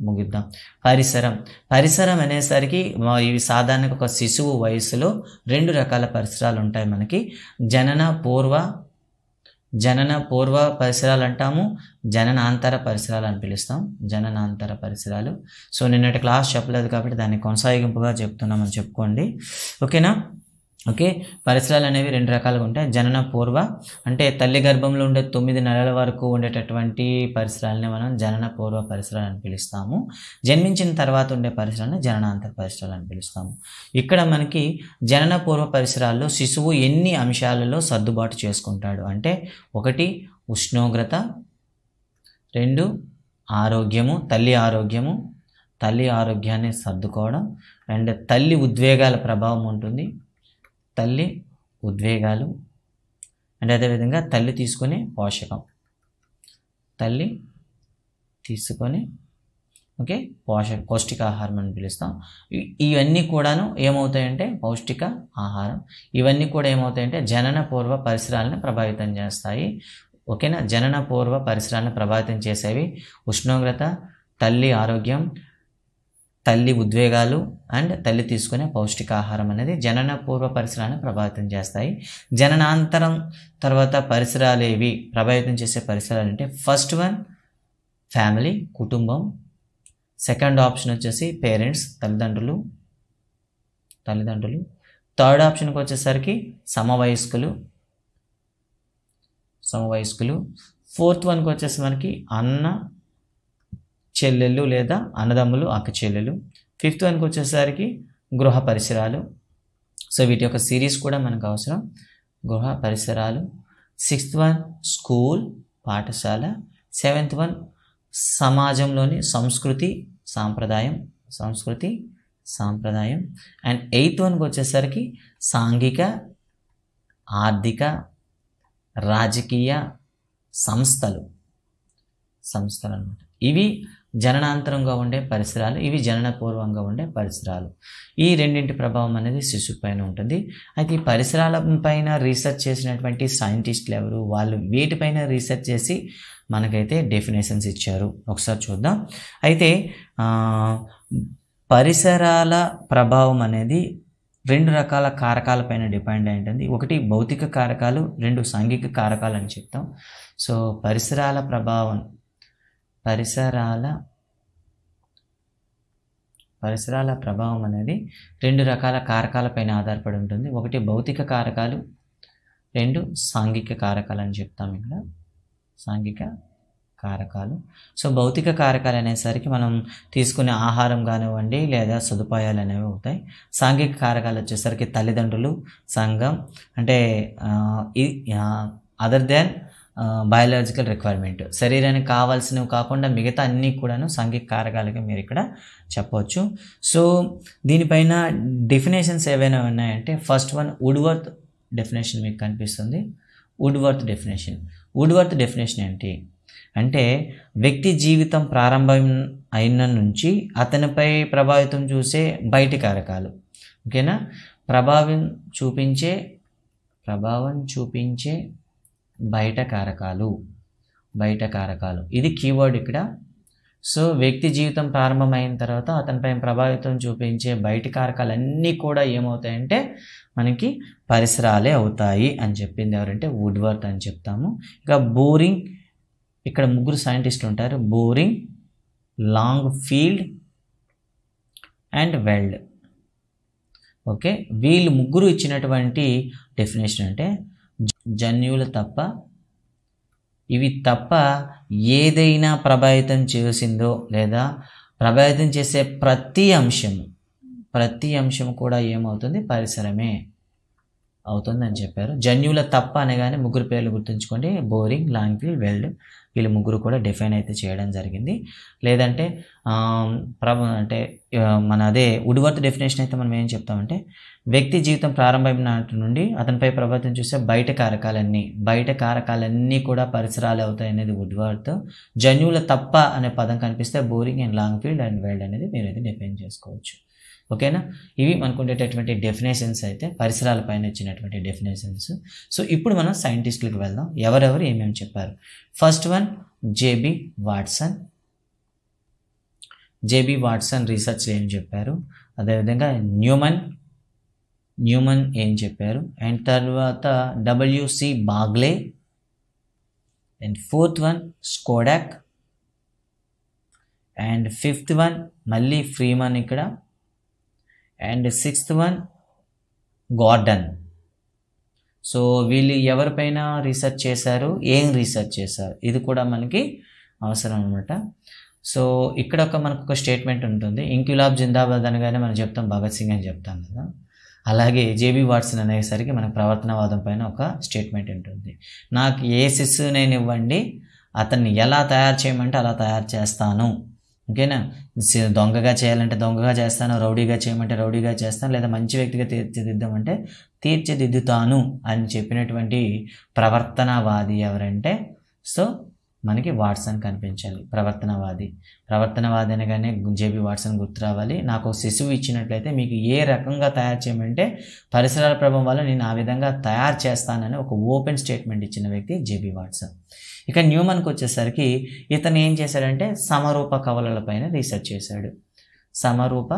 ముగిద్దాం. పరిసరం అనేసరికి ఇవి సాధారణంగా ఒక శిశువు వయసులో 2 రకాల పరిసరాలు ఉంటాయి మనకి. జనన పూర్వ పరిసరాలు అంటాము, జననాంతర పరిసరాలు అని పిలుస్తాం. జననాంతర పరిసరాలు. సో నిన్నటి క్లాస్ చెప్పలేదు కాబట్టి దాన్ని కొనసాగింపుగా చెప్తున్నామని చెప్పుకోండి. ఓకేనా? ఓకే, పరిసరాలు అనేవి 2 రకాలుగా ఉంటాయి. జనన పూర్వ అంటే తల్లి గర్భంలో ఉండే 9 నెలల వరకు ఉండేటటువంటి పరిసరాలని మనం జనన పూర్వ పరిసరాలు అని పిలుస్తాము. జన్మించిన తర్వాత ఉండే పరిసరాలను జననాంతర పరిసరాలు అని పిలుస్తాము. ఇక్కడ మనకి జనన పూర్వ పరిసరాల్లో శిశువు ఎన్ని అంశాలలో సర్దుబాటు చేసుకుంటాడు అంటే 1 ఉష్ణోగ్రత, 2 ఆరోగ్యము, తల్లి ఆరోగ్యాన్ని సర్దుకోవడం, అండ్ తల్లి ఉద్వేగాల ప్రభావం ఉంటుంది. తల్లి ఉద్వేగాలు అండ్ అదేవిధంగా తల్లి తీసుకునే పోషకం, ఓకే, పౌష్టికాహారం అని పిలుస్తాం. ఇవన్నీ కూడాను ఏమవుతాయంటే పౌష్టిక ఆహారం. ఇవన్నీ కూడా ఏమవుతాయంటే జనన పూర్వ పరిసరాలను ప్రభావితం చేస్తాయి. ఓకేనా? జనన పూర్వ పరిసరాలను ప్రభావితం చేసేవి ఉష్ణోగ్రత, తల్లి ఆరోగ్యం, తల్లి ఉద్వేగాలు అండ్ తల్లి తీసుకునే పౌష్టికాహారం అనేది జనన పూర్వ పరిసరాలను ప్రభావితం చేస్తాయి. జననాంతరం తర్వాత పరిసరాలు ఏవి ప్రభావితం చేసే పరిసరాలు అంటే ఫస్ట్ వన్ ఫ్యామిలీ, కుటుంబం. సెకండ్ ఆప్షన్ వచ్చేసి పేరెంట్స్, తల్లిదండ్రులు. థర్డ్ ఆప్షన్కి వచ్చేసరికి సమవయస్కులు. ఫోర్త్ వన్కి వచ్చేసి మనకి అన్న చెల్లెళ్ళు లేదా అన్నదమ్ములు, అక్క చెల్లెలు. ఫిఫ్త్ వన్కి వచ్చేసరికి గృహ పరిసరాలు. సో వీటి యొక్క సిరీస్ కూడా మనకు అవసరం. గృహ పరిసరాలు. సిక్స్త్ వన్ స్కూల్, పాఠశాల. సెవెంత్ వన్ సమాజంలోని సంస్కృతి సాంప్రదాయం. అండ్ ఎయిత్ వన్కి వచ్చేసరికి సాంఘిక, ఆర్థిక, రాజకీయ సంస్థలు అన్నమాట. ఇవి జననాంతరంగా ఉండే పరిసరాలు, ఇవి జననపూర్వంగా ఉండే పరిసరాలు. ఈ రెండింటి ప్రభావం అనేది శిశువు పైన ఉంటుంది. అయితే ఈ పరిసరాల పైన రీసెర్చ్ చేసినటువంటి సైంటిస్టులు ఎవరు, వాళ్ళు వీటిపైన రీసెర్చ్ చేసి మనకైతే డెఫినేషన్స్ ఇచ్చారు. ఒకసారి చూద్దాం. అయితే పరిసరాల ప్రభావం అనేది 2 రకాల కారకాలపైన డిపెండ్ అయి ఉంటుంది. 1 భౌతిక కారకాలు, 2 సాంఘిక కారకాలు అని చెప్తాం. సో పరిసరాల ప్రభావం అనేది 2 రకాల కారకాలపైన ఆధారపడి ఉంటుంది. 1 భౌతిక కారకాలు, 2 సాంఘిక కారకాలు అని చెప్తాం. ఇక్కడ సాంఘిక కారకాలు. సో భౌతిక కారకాలు అనేసరికి మనం తీసుకునే ఆహారం కానివ్వండి లేదా సదుపాయాలు అనేవి అవుతాయి. సాంఘిక కారకాలు వచ్చేసరికి తల్లిదండ్రులు, సంఘం, అంటే అదర్ దాన్ బయాలజికల్ రిక్వైర్మెంట్, శరీరానికి కావాల్సినవి కాకుండా మిగతా అన్నీ కూడాను సాంఘిక కారకాలుగా మీరు ఇక్కడ చెప్పవచ్చు. సో దీనిపైన డెఫినేషన్స్ ఏవైనా ఉన్నాయంటే ఫస్ట్ వన్ వుడ్వర్త్ డెఫినేషన్ మీకు కనిపిస్తుంది. వుడ్వర్త్ డెఫినేషన్ ఏంటి అంటే వ్యక్తి జీవితం ప్రారంభం అయిన నుంచి అతనిపై ప్రభావితం చూసే బయటి కారకాలు. ఓకేనా? ప్రభావం చూపించే బయట కారకాలు ఇది కీవర్డ్ ఇక్కడ. సో వ్యక్తి జీవితం ప్రారంభమైన తర్వాత అతనిపై ప్రభావితం చూపించే బయటి కారకాలన్నీ కూడా ఏమవుతాయంటే మనకి పరిసరాలే అవుతాయి అని చెప్పింది ఎవరంటే వుడ్వర్త్ అని చెప్తాము. ఇక బోరింగ్, ఇక్కడ 3 సైంటిస్టులు ఉంటారు. Boring, Langfield and Weld. Okay, వీళ్ళు 3 ఇచ్చినటువంటి డెఫినేషన్ అంటే జన్యువులు తప్ప, ఇవి తప్ప ఏదైనా ప్రభావితం చేసిందో లేదా ప్రభావితం చేసే ప్రతి అంశం కూడా ఏమవుతుంది, పరిసరమే అవుతుందని చెప్పారు. జన్యువుల తప్ప అనగానే 3 పేర్లు గుర్తుంచుకోండి. Boring, Langfield, Weld. వీళ్ళు 3 కూడా డిఫైన్ అయితే చేయడం జరిగింది. లేదంటే మన అదే వుడ్వర్త్ డెఫినేషన్ అయితే మనం ఏం చెప్తామంటే వ్యక్తి జీవితం ప్రారంభమైన నాటి నుండి అతనిపై ప్రభావితం చూసే బయట కారకాలన్నీ కూడా పరిసరాలు అవుతాయి అనేది వుడ్వర్త్. జన్యువుల తప్ప అనే పదం కనిపిస్తే boring and Longfield and wealth అనేది మీరు అయితే డిఫైన్ చేసుకోవచ్చు. ఓకేనా? ఇవి మనకు ఉండేటటువంటి డెఫినేషన్స్ అయితే పరిసరాల పైన ఇచ్చినటువంటి డెఫినేషన్స్. సో ఇప్పుడు మనం సైంటిస్టులకు వెళ్దాం. ఎవరెవరు ఏమేమి చెప్పారు. First one JB Watson, JB Watson research ఏం చెప్పారు, అదేవిధంగా న్యూమన్ ఏం చెప్పారు, అండ్ తర్వాత WC Bagley, and fourth one స్కోడాక్, and fifth one మళ్ళీ ఫ్రీమన్ ఇక్కడ, and sixth one garden. So వీళ్ళు ఎవరిపైన రీసెర్చ్ చేశారు, ఏం రీసెర్చ్ చేశారు, ఇది కూడా మనకి అవసరం అనమాట. సో ఇక్కడ మనకు ఒక స్టేట్మెంట్ ఉంటుంది, ఇంక్విలాబ్ జిందాబాద్ అనగానే మనం చెప్తాం భగత్ సింగ్ అని చెప్తాం కదా, అలాగే జేబీ వాట్సన్ అనేసరికి మన ప్రవర్తనవాదం పైన ఒక స్టేట్మెంట్ ఉంటుంది. నాకు ఏ శిశువునైనా ఇవ్వండి, అతన్ని ఎలా తయారు చేయమంటే అలా తయారు చేస్తాను, ఓకేనా. దొంగగా చేయాలంటే దొంగగా చేస్తాను, రౌడీగా చేయమంటే రౌడీగా చేస్తాను, లేదా మంచి వ్యక్తిగా తీర్చిదిద్దామంటే తీర్చిదిద్దుతాను అని చెప్పినటువంటి ప్రవర్తనవాది ఎవరంటే, సో మనకి వాట్సన్ కనిపించాలి. ప్రవర్తనవాది అనగానే జేబీ వాట్సన్ గుర్తు రావాలి. నాకు ఒక శిశువు ఇచ్చినట్లయితే మీకు ఏ రకంగా తయారు చేయమంటే పరిసరాల ప్రభావం వల్ల నేను ఆ విధంగా తయారు చేస్తానని ఒక ఓపెన్ స్టేట్మెంట్ ఇచ్చిన వ్యక్తి జేబీ వాట్సన్. ఇక న్యూమన్కి వచ్చేసరికి ఇతను ఏం చేశాడంటే సమరూప కవలలపైన రీసెర్చ్ చేశాడు. సమరూప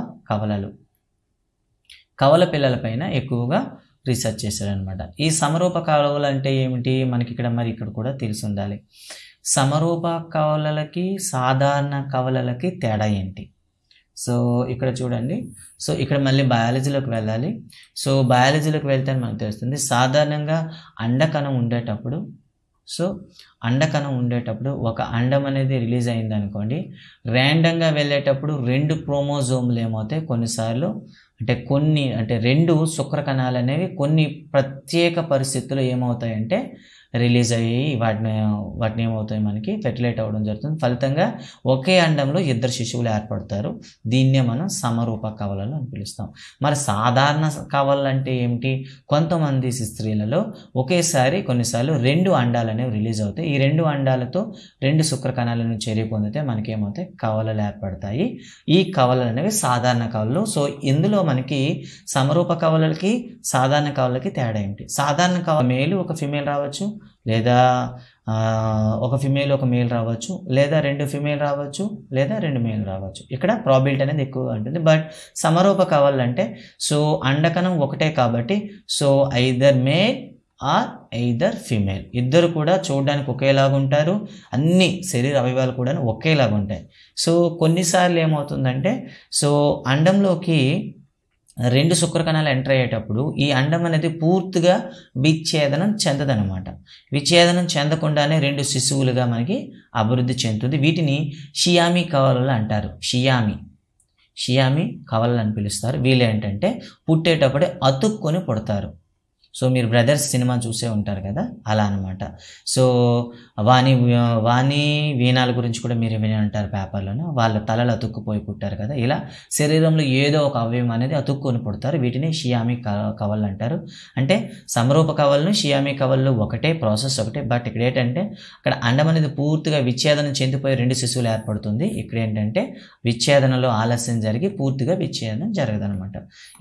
కవల పిల్లలపైన ఎక్కువగా రీసెర్చ్ చేశాడనమాట. ఈ సమరూప కవలలు అంటే ఏమిటి మనకి ఇక్కడ కూడా తెలిసి ఉండాలి. సమరూప కవలలకి సాధారణ కవలలకి తేడా ఏంటి? సో ఇక్కడ చూడండి, సో ఇక్కడ మళ్ళీ బయాలజీలోకి వెళ్ళాలి. సో బయాలజీలోకి వెళ్తే మనకు తెలుస్తుంది, సాధారణంగా అండకణం ఉండేటప్పుడు ఒక అండం అనేది రిలీజ్ అయింది అనుకోండి, ర్యాండంగా వెళ్ళేటప్పుడు 2 క్రోమోజోమ్లు ఏమవుతాయి కొన్నిసార్లు, అంటే 2 శుక్రకణాలు అనేవి కొన్ని ప్రత్యేక పరిస్థితుల్లో ఏమవుతాయంటే రిలీజ్ అయ్యి వాటిని ఏమవుతాయి మనకి ఫెర్టిలైట్ అవ్వడం జరుగుతుంది. ఫలితంగా ఒకే అండంలో 2 శిశువులు ఏర్పడతారు. దీన్నే మనం సమరూప కవలలు అని పిలుస్తాం. మరి సాధారణ కవలలు అంటే ఏమిటి? కొంతమంది స్త్రీలలో ఒకేసారి కొన్నిసార్లు 2 అండాలు అనేవి రిలీజ్ అవుతాయి. ఈ 2 అండాలతో 2 శుక్రకణాలను చర్య పొందితే మనకేమవుతాయి కవలలు ఏర్పడతాయి. ఈ కవలలు అనేవి సాధారణ కవలలు. సో ఇందులో మనకి సమరూప కవలలకి సాధారణ కవలలకి తేడా ఏంటి? సాధారణ కవల మేలు ఒక ఫిమేల్ రావచ్చు, లేదా ఒక ఫిమేల్ ఒక మేల్ రావచ్చు, లేదా 2 ఫిమేల్ రావచ్చు, లేదా 2 మేల్ రావచ్చు. ఇక్కడ ప్రాబిలిటీ అనేది ఎక్కువగా ఉంటుంది. బట్ సమరూప కవలలు అంటే సో అండకణం ఒకటే కాబట్టి so either male or either female, ఇద్దరు కూడా చూడడానికి ఒకేలాగా ఉంటారు, అన్ని శరీర అవయవాలు కూడా ఒకేలాగా ఉంటాయి. సో కొన్నిసార్లు ఏమవుతుందంటే సో అండంలోకి 2 శుక్రకణాలు ఎంటర్ అయ్యేటప్పుడు ఈ అండం అనేది పూర్తిగా విచ్ఛేదనం చెందదనమాట. విచ్ఛేదనం చెందకుండానే 2 శిశువులుగా మనకి అభివృద్ధి చెందుతుంది. వీటిని షియామి కవలలు అంటారు. షియామి కవలలు అని పిలుస్తారు. వీళ్ళు ఏంటంటే పుట్టేటప్పుడే అతుక్కొని పుడతారు. సో మీరు బ్రదర్స్ సినిమా చూసే ఉంటారు కదా, అలా అనమాట. సో వాణి వీణాల గురించి కూడా మీరు విని ఉంటారు పేపర్లోనే, వాళ్ళ తలలు అతుక్కుపోయి పుట్టారు కదా, ఇలా శరీరంలో ఏదో ఒక అవయవం అనేది అతుక్కొని పుడతారు. వీటిని షియామి కవళ్ళు అంటారు. అంటే సమరూప కవలను షియామి కవళ్ళు ఒకటే, ప్రాసెస్ ఒకటే. బట్ ఇక్కడ ఏంటంటే అక్కడ అండం అనేది పూర్తిగా విచ్ఛేదనం చెందిపోయి 2 శిశువులు ఏర్పడుతుంది. ఇక్కడ ఏంటంటే విచ్ఛేదనలో ఆలస్యం జరిగి పూర్తిగా విచ్ఛేదనం జరగదనమాట.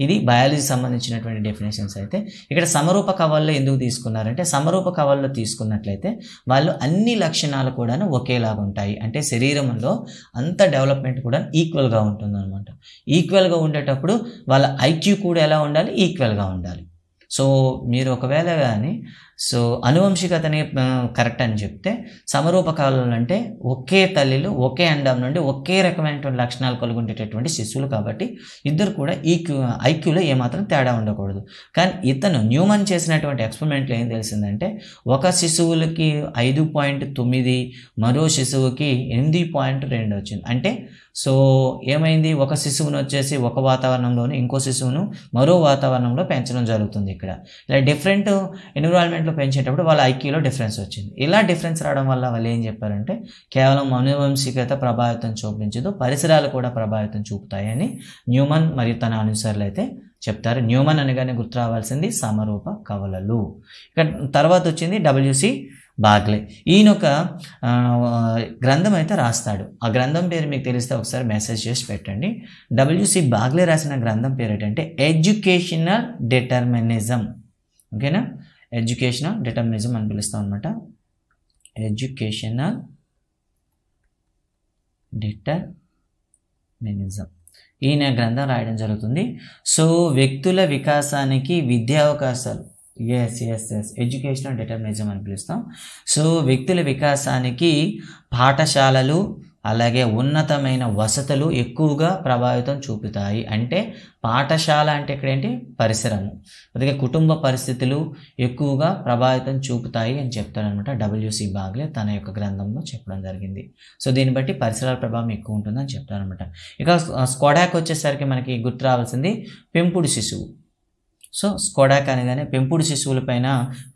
ఇది బయాలజీ సంబంధించినటువంటి డెఫినేషన్స్. అయితే ఇక్కడ సమరూప కవల్లో ఎందుకు తీసుకున్నారంటే సమరూప కవల్లో తీసుకున్నట్లయితే వాళ్ళు అన్ని లక్షణాలు కూడా ఒకేలాగా ఉంటాయి. అంటే శరీరంలో అంత డెవలప్మెంట్ కూడా ఈక్వల్గా ఉంటుంది అనమాట. ఈక్వల్గా ఉండేటప్పుడు వాళ్ళ ఐక్యూ కూడా ఎలా ఉండాలి, ఈక్వల్గా ఉండాలి. సో మీరు ఒకవేళ కానీ సో అనువంశికతని కరెక్ట్ అని చెప్తే సమరూప కవలలు అంటే ఒకే తల్లిలో ఒకే అండం నుండి ఒకే రకమైనటువంటి లక్షణాలు కలిగి ఉండేటటువంటి శిశువులు కాబట్టి ఇద్దరు కూడా ఐక్యూలో ఏమాత్రం తేడా ఉండకూడదు. కానీ న్యూమన్ చేసినటువంటి ఎక్స్పెరిమెంట్లో ఏం తెలిసిందంటే ఒక శిశువులకి 5.9 మరో శిశువుకి 8.2 వచ్చింది. అంటే సో ఏమైంది, ఒక శిశువును వచ్చేసి ఒక వాతావరణంలోనే ఇంకో శిశువును మరో వాతావరణంలో పెంచడం జరుగుతుంది. ఇక్కడ ఇలా డిఫరెంట్ ఎన్విరాన్మెంట్లో పెంచేటప్పుడు వాళ్ళ ఐక్యూలో డిఫరెన్స్ వచ్చింది. ఇలా డిఫరెన్స్ రావడం వల్ల వాళ్ళు ఏం చెప్పారంటే కేవలం అనువంశికత ప్రభావితం చూపించదు, పరిసరాలు కూడా ప్రభావితం చూపుతాయని న్యూమన్ మరియు తన అనుసరులు అయితే చెప్తారు. న్యూమన్ అనగానే గుర్తు రావాల్సింది సమరూప కవలలు. ఇక తర్వాత వచ్చింది డబ్ల్యూసి బాగ్లే. ఈయన ఒక గ్రంథం అయితే రాస్తాడు. ఆ గ్రంథం పేరు మీకు తెలిస్తే ఒకసారి మెసేజ్ చేసి పెట్టండి. డబ్ల్యూసి బాగ్లే రాసిన గ్రంథం పేరు ఏంటంటే ఎడ్యుకేషనల్ డిటర్మినిజం. ఓకేనా, ఎడ్యుకేషనల్ డిటర్మినిజం అని పిలుస్తాం అనమాట. Educational determinism. డిటర్మినిజం ఈయన గ్రంథం రాయడం జరుగుతుంది. సో వ్యక్తుల వికాసానికి విద్యా అవకాశాలు, ఎస్ ఎడ్యుకేషనల్ డిటర్మినిజం అని పిలుస్తాం. సో వ్యక్తుల వికాసానికి పాఠశాలలు అలాగే ఉన్నతమైన వసతులు ఎక్కువగా ప్రభావితం చూపుతాయి. అంటే పాఠశాల అంటే ఇక్కడ ఏంటి, పరిసరము, అందుకే కుటుంబ పరిస్థితులు ఎక్కువగా ప్రభావితం చూపుతాయి అని చెప్తారనమాట. W.C. బాగ్లే తన యొక్క గ్రంథంలో చెప్పడం జరిగింది. సో దీన్ని బట్టి పరిసరాల ప్రభావం ఎక్కువ ఉంటుందని చెప్తారనమాట. ఇక స్కోడాక్ వచ్చేసరికి మనకి గుర్తు రావాల్సింది పెంపుడు శిశువు. సో స్కోడాక్ అనగానే పెంపుడు శిశువులపైన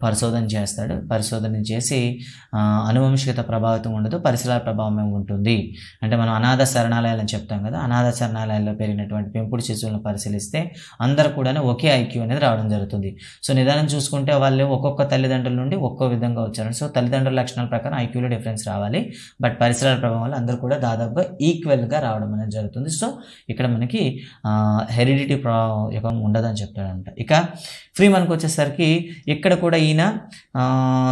పరిశోధన చేస్తాడు. పరిశోధన చేసి అనువంశికత ప్రభావితం ఉండదు, పరిసరాల ప్రభావం ఉంటుంది. అంటే మనం అనాథ శరణాలయాలు అని చెప్తాం కదా, అనాథ శరణాలయాల్లో పెరిగినటువంటి పెంపుడు శిశువులను పరిశీలిస్తే అందరూ కూడా ఒకే ఐక్యూ అనేది రావడం జరుగుతుంది. సో నిదానం చూసుకుంటే వాళ్ళు ఒక్కొక్క తల్లిదండ్రుల నుండి ఒక్కో విధంగా వచ్చారు. సో తల్లిదండ్రుల లక్షణాల ప్రకారం ఐక్యూలో డిఫరెన్స్ రావాలి, బట్ పరిసరాల ప్రభావం వల్ల అందరూ కూడా దాదాపుగా ఈక్వల్గా రావడం అనేది జరుగుతుంది. సో ఇక్కడ మనకి హెరిడిటీ ఉండదని చెప్తాడంట. ఇక ఫ్రీమన్కి వచ్చేసరికి ఇక్కడ కూడా ఈయన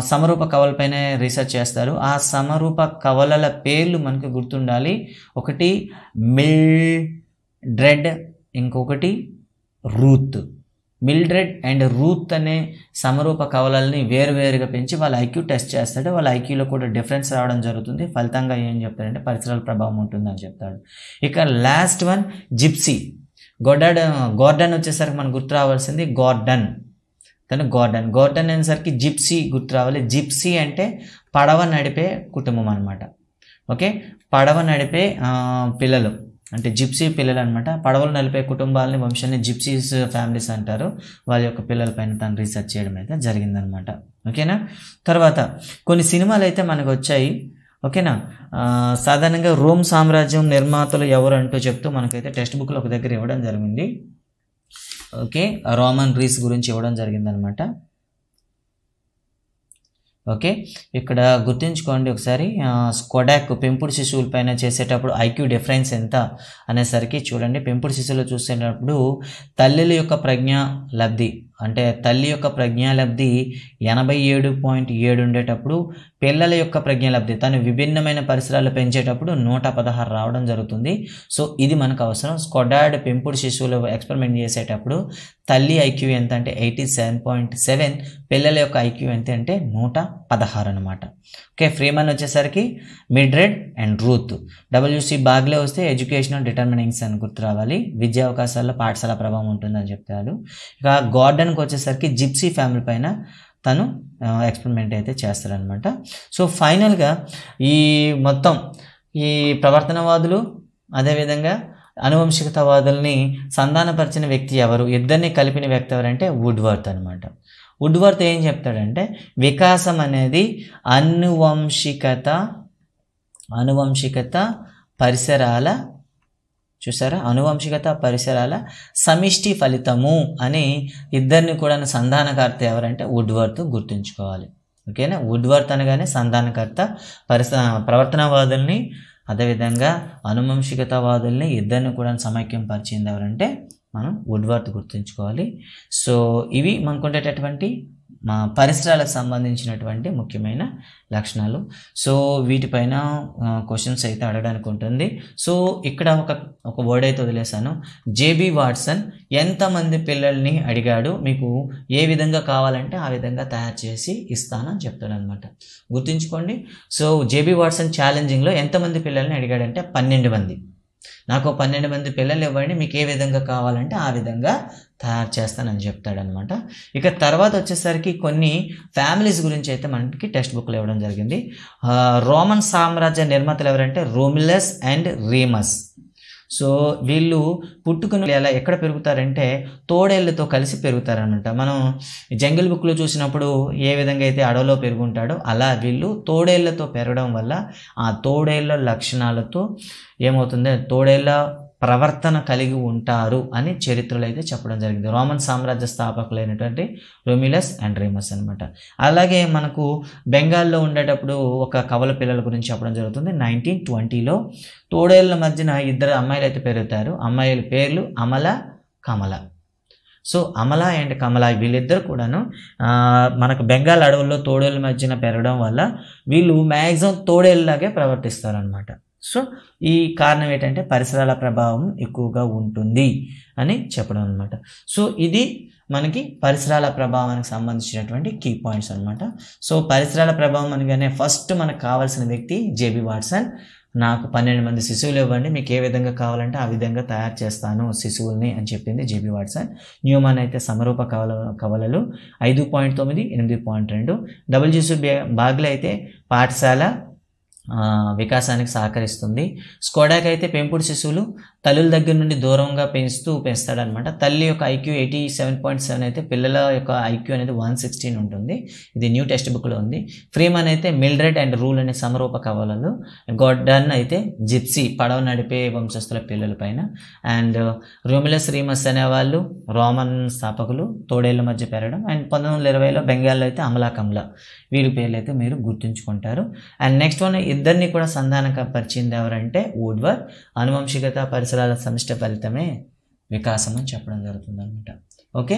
సమరూప కవలపైనే రీసెర్చ్ చేస్తారు. ఆ సమరూప కవలల పేర్లు మనకు గుర్తుండాలి. ఒకటి మిల్డ్రెడ్, ఇంకొకటి రూత్. మిల్డ్రెడ్ అండ్ రూత్ అనే సమరూప కవలల్ని వేరువేరుగా పెంచి వాళ్ళ ఐక్యూ టెస్ట్ చేస్తాడు. వాళ్ళ ఐక్యూలో కూడా డిఫరెన్స్ రావడం జరుగుతుంది. ఫలితంగా ఏం చెప్తాడంటే పరిసరాల ప్రభావం ఉంటుందని చెప్తాడు. ఇక లాస్ట్ వన్ జిప్సీ. గార్డెన్ వచ్చేసరికి మనకు గుర్తు రావాల్సింది గార్డెన్ అనేసరికి జిప్సీ గుర్తు రావాలి. జిప్సీ అంటే పడవ నడిపే కుటుంబం అనమాట. ఓకే, పడవ నడిపే పిల్లలు అంటే జిప్సీ పిల్లలు అనమాట. పడవలు నడిపే కుటుంబాలని వంశాన్ని జిప్సీస్ ఫ్యామిలీస్ అంటారు. వాళ్ళ యొక్క పిల్లలపైన తను రీసెర్చ్ చేయడం అయితే జరిగిందనమాట. ఓకేనా. తర్వాత కొన్ని సినిమాలు అయితే మనకు వచ్చాయి. ఓకేనా. సాధారణంగా రోమ్ సామ్రాజ్యం నిర్మాతలు ఎవరు అంటూ చెప్తూ మనకైతే టెక్స్ట్ బుక్లో ఒక దగ్గర ఇవ్వడం జరిగింది. ఓకే, రోమన్ గ్రీస్ గురించి ఇవ్వడం జరిగిందనమాట. ఓకే, ఇక్కడ గుర్తుంచుకోండి ఒకసారి. స్కోడాక్ పెంపుడు శిశువుల పైన చేసేటప్పుడు ఐక్యూ డిఫరెన్స్ ఎంత అనేసరికి చూడండి. పెంపుడు శిశువులు చూసేటప్పుడు తల్లుల యొక్క ప్రజ్ఞా లబ్ధి అంటే తల్లి యొక్క ప్రజ్ఞాలబ్ధి 87.7 ఉండేటప్పుడు పిల్లల యొక్క ప్రజ్ఞాలబ్ధి తను విభిన్నమైన పరిసరాలు పెంచేటప్పుడు 116 రావడం జరుగుతుంది. సో ఇది మనకు అవసరం. స్కోడాడ్ పెంపుడు శిశువులు ఎక్స్పెరిమెంట్ చేసేటప్పుడు తల్లి ఐక్యూ ఎంత అంటే 87.7, పిల్లల యొక్క ఐక్యూ ఎంత అంటే 116 అనమాట. ఓకే, ఫ్రీమన్ వచ్చేసరికి Mildred and Ruth. W.C. Bagley వస్తే ఎడ్యుకేషనల్ డిటర్మినింగ్స్ అని గుర్తు రావాలి. విద్యా అవకాశాల్లో పాఠశాల ప్రభావం ఉంటుందని చెప్తాడు. ఇక గార్డెన్కి వచ్చేసరికి జిప్సీ ఫ్యామిలీ పైన తను ఎక్స్పెరిమెంట్ అయితే చేస్తారనమాట. సో ఫైనల్గా ఈ మొత్తం ఈ ప్రవర్తనవాదులు అదేవిధంగా అనువంశికతవాదుల్ని సంధానపరిచిన వ్యక్తి ఎవరు, ఇద్దరిని కలిపిన వ్యక్తి ఎవరంటే వుడ్వర్త్ అనమాట. వుడ్వర్త్ ఏం చెప్తాడంటే వికాసం అనేది అనువంశికత పరిసరాల చూసారా అనువంశికత పరిసరాల సమిష్టి ఫలితము అని ఇద్దరిని కూడా సంధానకర్త ఎవరంటే వుడ్వర్త్ గుర్తుంచుకోవాలి. ఓకేనా. వుడ్వర్త్ అనగానే సంధానకర్త ప్రవర్తనవాదుల్ని అదేవిధంగా అనువంశికతవాదుల్ని ఇద్దరిని కూడా సమైక్యం పరిచింది ఎవరంటే మనం వుడ్వర్త్ గుర్తుంచుకోవాలి. సో ఇవి మనకు ఉండేటటువంటి పరిసరాలకు సంబంధించినటువంటి ముఖ్యమైన లక్షణాలు. సో వీటిపైన క్వశ్చన్స్ అయితే అడగడానికి ఉంటుంది. సో ఇక్కడ ఒక వర్డ్ అయితే వదిలేశాను. జేబీ వాట్సన్ ఎంతమంది పిల్లల్ని అడిగాడు, మీకు ఏ విధంగా కావాలంటే ఆ విధంగా తయారు చేసి ఇస్తానని చెప్తాడు అనమాట. గుర్తుంచుకోండి. సో జేబీ వాట్సన్ ఛాలెంజింగ్లో ఎంతమంది పిల్లల్ని అడిగాడంటే 12 మంది. నాకు 12 మంది పిల్లలు ఇవ్వండి, మీకు ఏ విధంగా కావాలంటే ఆ విధంగా తయారు చేస్తానని చెప్తాడనమాట. ఇక తర్వాత వచ్చేసరికి కొన్ని ఫ్యామిలీస్ గురించి అయితే మనకి టెక్స్ట్ బుక్లో ఇవ్వడం జరిగింది. రోమన్ సామ్రాజ్య నిర్మాతలు ఎవరంటే రోమిలస్ అండ్ రీమస్. సో వీళ్ళు పుట్టుకుని ఎలా ఎక్కడ పెరుగుతారంటే తోడేళ్లతో కలిసి పెరుగుతారనమాట. మనం జంగిల్ బుక్లో చూసినప్పుడు ఏ విధంగా అయితే అడవిలో పెరుగుంటాడో అలా వీళ్ళు తోడేళ్లతో పెరగడం వల్ల ఆ తోడేళ్ల లక్షణాలతో ఏమవుతుంది, తోడేళ్ల ప్రవర్తన కలిగి ఉంటారు అని చరిత్రలో అయితే చెప్పడం జరిగింది. రోమన్ సామ్రాజ్య స్థాపకులైనటువంటి రోమిలస్ అండ్ రీమస్ అనమాట. అలాగే మనకు బెంగాల్లో ఉండేటప్పుడు ఒక కవల పిల్లల గురించి చెప్పడం జరుగుతుంది. 1920లో తోడేళ్ల మధ్యన 2 అమ్మాయిలు అయితే పెరుగుతారు. అమ్మాయిల పేర్లు అమల, కమల. సో అమల అండ్ కమల వీళ్ళిద్దరు కూడాను మనకు బెంగాల్ అడవుల్లో తోడేళ్ళ మధ్యన పెరగడం వల్ల వీళ్ళు మ్యాక్సిమం తోడేళ్ళలాగే ప్రవర్తిస్తారనమాట. సో ఈ కారణం ఏంటంటే పరిసరాల ప్రభావం ఎక్కువగా ఉంటుంది అని చెప్పడం అనమాట. సో ఇది మనకి పరిసరాల ప్రభావానికి సంబంధించినటువంటి కీ పాయింట్స్ అనమాట. సో పరిసరాల ప్రభావం అనగానే ఫస్ట్ మనకు కావాల్సిన వ్యక్తి జేబీ వాట్సన్. నాకు 12 మంది శిశువులు ఇవ్వండి, మీకు ఏ విధంగా కావాలంటే ఆ విధంగా తయారు చేస్తాను శిశువుల్ని అని చెప్పింది జేబీ వాట్సన్. న్యూమాన్ అయితే సమరూప కవలలు 5.9, 8.2. డబ్ల్యూజీసీ బాగ్లే అయితే పాఠశాల వికాసానికి సహకరిస్తుంది. స్కోడాక్ అయితే పెంపుడు శిశువులు తల్లుల దగ్గర నుండి దూరంగా పెంచుతాడనమాట. తల్లి యొక్క ఐక్యూ 87.7 అయితే పిల్లల యొక్క ఐక్యూ అనేది 116 ఉంటుంది. ఇది న్యూ టెక్స్ట్ బుక్లో ఉంది. ఫ్రీమన్ అయితే మిల్డ్రెడ్ అండ్ రూల్ అనే సమరూప కవలలు. గోర్డన్ అయితే జిప్సీ పడవ నడిపే వంశస్థుల పిల్లల పైన. అండ్ రోమిలస్ రీమస్ అనేవాళ్ళు రోమన్ స్థాపకులు, తోడేళ్ల మధ్య పెరగడం. అండ్ 1920లో బెంగాల్లో అయితే అమలా కమలా, వీరి పేర్లు అయితే మీరు గుర్తుంచుకుంటారు. అండ్ నెక్స్ట్ వన్ ఇద్దరిని కూడా సంధానపరిచింది ఎవరంటే వుడ్వర్డ్. అనువంశికత పరిసరాల సమిష్టి ఫలితమే వికాసం అని చెప్పడం జరుగుతుంది అనమాట. ఓకే.